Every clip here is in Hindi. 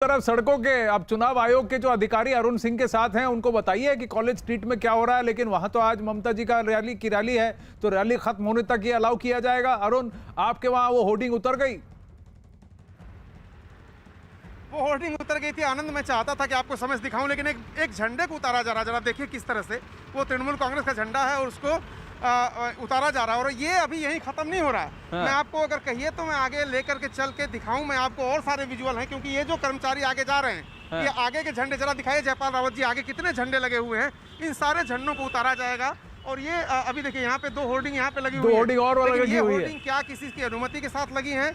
तरफ सड़कों के, अब चुनाव आयोग के जो अधिकारी अरुण सिंह के साथ हैं उनको बताइए कि कॉलेज स्ट्रीट में क्या हो रहा है, लेकिन वहां तो आज ममता जी का रैली है, तो रैली खत्म होने तक ये अलाउ किया जाएगा। अरुण, आपके वहां वो होर्डिंग उतर गई? वो होर्डिंग उतर गई थी आनंद। मैं चाहता था कि आपको समझ दिखाऊं, लेकिन एक झंडे को उतारा जा रहा है। जरा देखिए किस तरह से वो तृणमूल कांग्रेस का झंडा है और उसको उतारा जा रहा है, और ये अभी यही खत्म नहीं हो रहा है। हाँ। मैं आपको अगर कहिए तो मैं आगे लेकर के चल के दिखाऊं, मैं आपको और सारे विजुअल हैं, क्योंकि ये जो कर्मचारी आगे जा रहे हैं, हाँ। ये आगे के झंडे जरा दिखाइए जयपाल रावत जी, आगे कितने झंडे लगे हुए हैं। इन सारे झंडों को उतारा जाएगा। और ये अभी देखिए यहाँ पे 2 होर्डिंग यहाँ पे लगी हुई है। होर्डिंग और लगी हुई है। होर्डिंग क्या किसी की अनुमति के साथ लगी है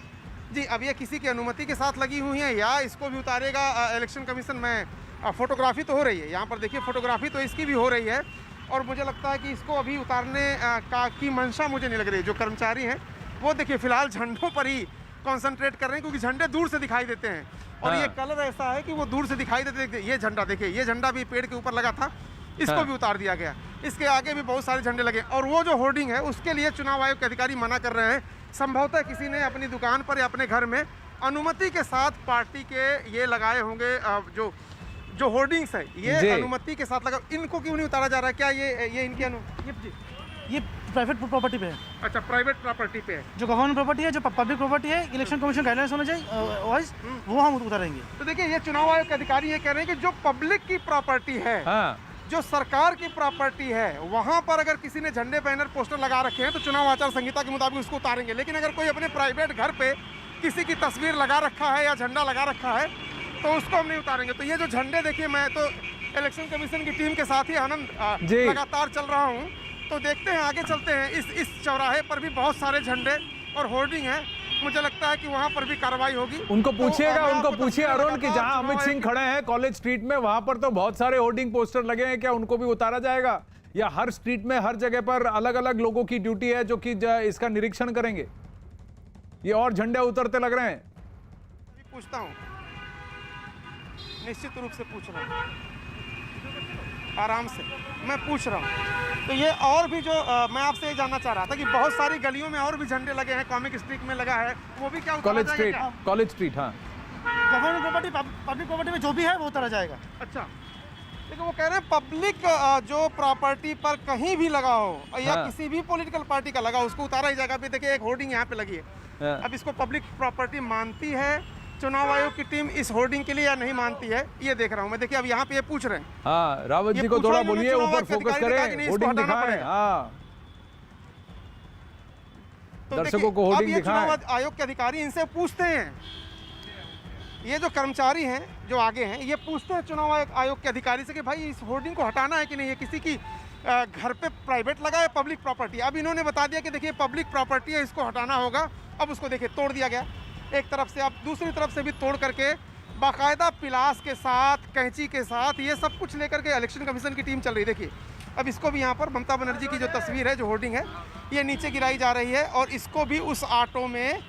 जी? अब ये किसी की अनुमति के साथ लगी हुई है या इसको भी उतारेगा इलेक्शन कमीशन में? फोटोग्राफी तो हो रही है यहाँ पर, देखिए फोटोग्राफी तो इसकी भी हो रही है, और मुझे लगता है कि इसको अभी उतारने की मंशा मुझे नहीं लग रही। जो कर्मचारी हैं वो देखिए फिलहाल झंडों पर ही कॉन्सेंट्रेट कर रहे हैं, क्योंकि झंडे दूर से दिखाई देते हैं और ये कलर ऐसा है कि वो दूर से दिखाई देते। ये झंडा देखिए, ये झंडा भी पेड़ के ऊपर लगा था, इसको भी उतार दिया गया। इसके आगे भी बहुत सारे झंडे लगे, और वो जो होर्डिंग है उसके लिए चुनाव आयोग के अधिकारी मना कर रहे हैं। संभवतः किसी ने अपनी दुकान पर या अपने घर में अनुमति के साथ पार्टी के ये लगाए होंगे। जो होर्डिंग्स है ये अनुमति के साथ लगा, इनको क्यों नहीं उतारा जा रहा है? क्या ये इनकी ये प्राइवेट प्रॉपर्टी पे है। अच्छा, प्राइवेट प्रॉपर्टी पे है। जो गवर्नमेंट प्रॉपर्टी है, जो पब्लिक प्रॉपर्टी है, इलेक्शन कमीशन गाइडलाइंस होना चाहिए वाइज, वो हम उतारेंगे। तो देखिए ये चुनाव आयोग के अधिकारी ये कह रहे हैं कि जो पब्लिक की प्रॉपर्टी है, जो सरकार की प्रॉपर्टी है, वहां पर अगर किसी ने झंडे बैनर पोस्टर लगा रखे हैं तो चुनाव आचार संहिता के मुताबिक उसको उतारेंगे। लेकिन अगर कोई अपने प्राइवेट घर पे किसी की तस्वीर लगा रखा है या झंडा लगा रखा है तो उसको हम नहीं उतारेंगे। तो ये जो झंडे देखिए, मैं तो इलेक्शन कमीशन की टीम के साथ ही आनंद लगातार चल रहा हूँ, तो देखते हैं आगे चलते हैं। इस चौराहे पर भी बहुत सारे झंडे और होर्डिंग है, मुझे लगता है कि वहां पर भी कार्रवाई होगी। उनको पूछिएगा, उनको पूछिए अरुण कि जहां अमित सिंह खड़े हैं कॉलेज स्ट्रीट में, वहां पर तो बहुत सारे होर्डिंग पोस्टर लगे हैं, क्या उनको भी उतारा जाएगा? या हर स्ट्रीट में हर जगह पर अलग अलग लोगों की ड्यूटी है जो कि इसका निरीक्षण करेंगे? ये और झंडे उतरते लग रहे हैं। पूछता हूँ, निश्चित रूप से पूछ रहा हूँ, आराम से मैं पूछ रहा हूँ। तो ये और भी जो मैं आपसे ये जानना चाह रहा था कि बहुत सारी गलियों में और भी झंडे लगे हैं, कॉमिक स्ट्रीट में लगा है, वो भी क्या कॉलेज स्ट्रीट? कॉलेज स्ट्रीट, हाँ। गवर्नमेंट प्रॉपर्टी, पब्लिक प्रॉपर्टी में जो भी है वो उतारा जाएगा। अच्छा, देखो वो कह रहे हैं पब्लिक जो प्रॉपर्टी पर कहीं भी लगा हो या किसी भी पॉलिटिकल पार्टी का लगा, उसको उतारा ही जाएगा। अभी देखिए एक होर्डिंग यहाँ पे लगी है, अब इसको पब्लिक प्रॉपर्टी मानती है चुनाव आयोग की टीम इस होर्डिंग के लिए या नहीं मानती है, ये देख रहा हूं मैं। देखिए अब यहाँ पे ये पूछ रहे हैं। हाँ, रावत जी को थोड़ा बोलिए, ऊपर फोकस करें, होर्डिंग दिखाएं। हाँ, तो दर्शकों को होर्डिंग दिखाएं। चुनाव आयोग के अधिकारी इनसे पूछते हैं, ये जो कर्मचारी हैं जो आगे हैं, ये पूछते हैं चुनाव आयोग के अधिकारी से कि भाई इस होर्डिंग को हटाना है कि नहीं, ये किसी की घर पे प्राइवेट लगा है, पब्लिक प्रॉपर्टी। अब इन्होंने बता दिया कि देखिए पब्लिक प्रॉपर्टी है, इसको हटाना होगा। अब उसको देखिए तोड़ दिया गया एक तरफ से, अब दूसरी तरफ से भी तोड़ करके बाकायदा पिलास के साथ, कैंची के साथ, ये सब कुछ लेकर के इलेक्शन कमीशन की टीम चल रही है। देखिए अब इसको भी यहाँ पर ममता बनर्जी की जो तस्वीर है, जो होर्डिंग है, ये नीचे गिराई जा रही है, और इसको भी उस ऑटो में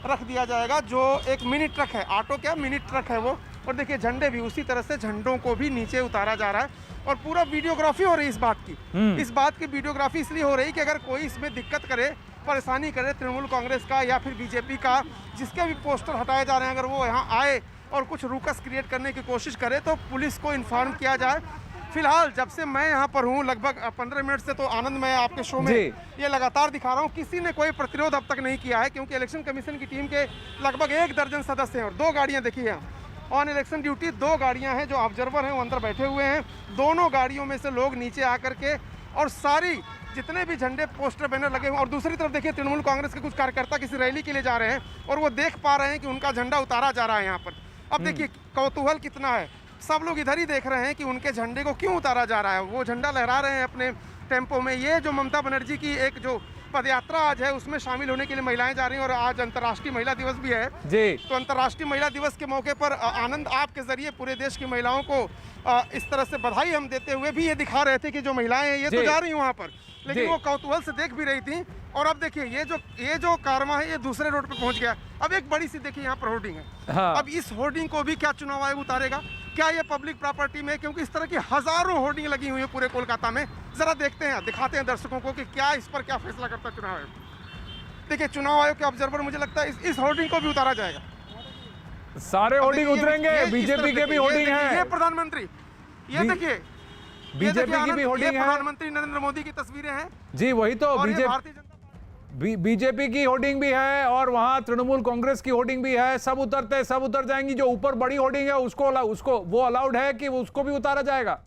रख दिया जाएगा जो एक मिनी ट्रक है। ऑटो क्या, मिनी ट्रक है वो। और देखिए झंडे भी उसी तरह से, झंडों को भी नीचे उतारा जा रहा है, और पूरा वीडियोग्राफी हो रही है इस बात की। इस बात की वीडियोग्राफी इसलिए हो रही कि अगर कोई इसमें दिक्कत करे, परेशानी करे, तृणमूल कांग्रेस का या फिर बीजेपी का, जिसके भी पोस्टर हटाए जा रहे हैं, अगर वो यहाँ आए और कुछ रूकस क्रिएट करने की कोशिश करे तो पुलिस को इन्फॉर्म किया जाए। फिलहाल जब से मैं यहाँ पर हूँ, लगभग 15 मिनट से, तो आनंद मैं आपके शो में ये लगातार दिखा रहा हूँ, किसी ने कोई प्रतिरोध अब तक नहीं किया है, क्योंकि इलेक्शन कमीशन की टीम के लगभग 1 दर्जन सदस्य हैं और 2 गाड़ियाँ देखिए हैं ऑन इलेक्शन ड्यूटी। 2 गाड़ियाँ हैं, जो ऑब्जर्वर हैं वो अंदर बैठे हुए हैं। दोनों गाड़ियों में से लोग नीचे आकर के, और सारी जितने भी झंडे पोस्टर बैनर लगे हुए, और दूसरी तरफ देखिए तृणमूल कांग्रेस के कुछ कार्यकर्ता किसी रैली के लिए जा रहे हैं और वो देख पा रहे हैं कि उनका झंडा उतारा जा रहा है यहाँ पर। अब देखिए कौतूहल कितना है, सब लोग इधर ही देख रहे हैं कि उनके झंडे को क्यों उतारा जा रहा है। वो झंडा लहरा रहे हैं अपने टेम्पो में। ये जो ममता बनर्जी की एक जो पदयात्रा आज है, उसमें शामिल होने के लिए महिलाएं जा रही हैं, और आज अंतर्राष्ट्रीय महिला दिवस भी है जी। तो अंतर्राष्ट्रीय महिला दिवस के मौके पर आनंद, आपके जरिए पूरे देश की महिलाओं को इस तरह से बधाई हम देते हुए भी ये दिखा रहे थे कि जो महिलाएं हैं ये तो जा रही हैं वहाँ पर, लेकिन वो कौतूहल से देख भी रही थी। और अब देखिए ये जो कारवां है, ये दूसरे रोड पे पहुंच गया। अब एक बड़ी सी देखिए यहाँ पर होर्डिंग है। हाँ। अब इस होर्डिंग को भी क्या चुनाव आयोग उतारेगा? क्या ये पब्लिक प्रॉपर्टी में, क्योंकि इस तरह की हजारों होर्डिंग लगी हुई है पूरे कोलकाता में। जरा देखते हैं, दिखाते हैं दर्शकों को कि क्या इस पर क्या फैसला करता है चुनाव आयोग। देखिए चुनाव आयोग के ऑब्जर्वर, मुझे लगता है इस होर्डिंग को भी उतारा जाएगा। सारे होर्डिंग देखिए, उतरेंगे, ये इस बीजेपी तरफ के भी देखिए, होर्डिंग ये है, प्रधानमंत्री, ये बी- देखिए, बीजेपी की आनंद, भी ये होर्डिंग है। प्रधानमंत्री नरेंद्र मोदी की तस्वीरें हैं जी वही तो, और ये BJP Bharatiya Janata party. BJP की होर्डिंग भी है और वहां तृणमूल कांग्रेस की होर्डिंग भी है। सब उतरते, सब उतर जाएंगी। जो ऊपर बड़ी होर्डिंग है उसको वो अलाउड है कि उसको भी उतारा जाएगा?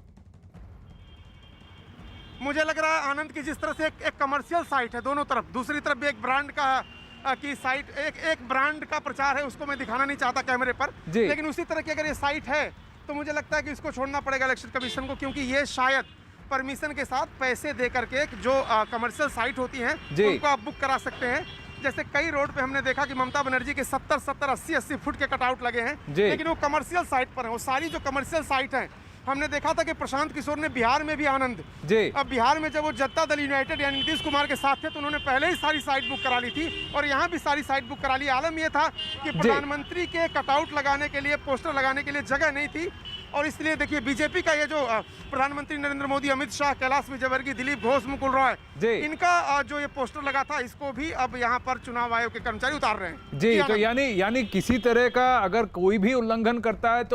मुझे लग रहा है आनंद की जिस तरह से एक कमर्शियल साइट है दोनों तरफ, दूसरी तरफ भी एक ब्रांड का की साइट, एक ब्रांड का प्रचार है, उसको मैं दिखाना नहीं चाहता कैमरे पर, जी। लेकिन उसी तरह की अगर ये साइट है तो मुझे लगता है कि इसको छोड़ना पड़ेगा इलेक्शन कमीशन को, क्योंकि ये शायद परमिशन के साथ पैसे दे करके जो कमर्शियल साइट होती हैं जी। उनको आप बुक करा सकते हैं। जैसे कई रोड पे हमने देखा कि ममता बनर्जी के 70-70, 80-80 फुट के कटआउट लगे हैं, जी। लेकिन वो कमर्शियल साइट पर है। वो सारी जो कमर्शियल साइट है, हमने देखा था कि प्रशांत किशोर ने बिहार में भी आनंद, जी अब बिहार में जब वो जनता दल यूनाइटेड यानी नीतीश कुमार के साथ थे तो उन्होंने पहले ही सारी साइट बुक करा ली थी और यहाँ भी सारी साइट बुक करा ली। आलम ये था कि प्रधानमंत्री के कटआउट लगाने के लिए, पोस्टर लगाने के लिए जगह नहीं थी और इसलिए देखिए बीजेपी का ये जो प्रधानमंत्री नरेंद्र मोदी, अमित शाह, कैलाश विजयवर्गीय, दिलीप घोष, मुकुल रॉय, जी। इनका जो ये पोस्टर लगा था इसको भी अब यहाँ पर चुनाव आयोग के कर्मचारी उतार रहे हैं। जी, तो आनंद। यानी किसी तरह का अगर कोई भी उल्लंघन करता है तो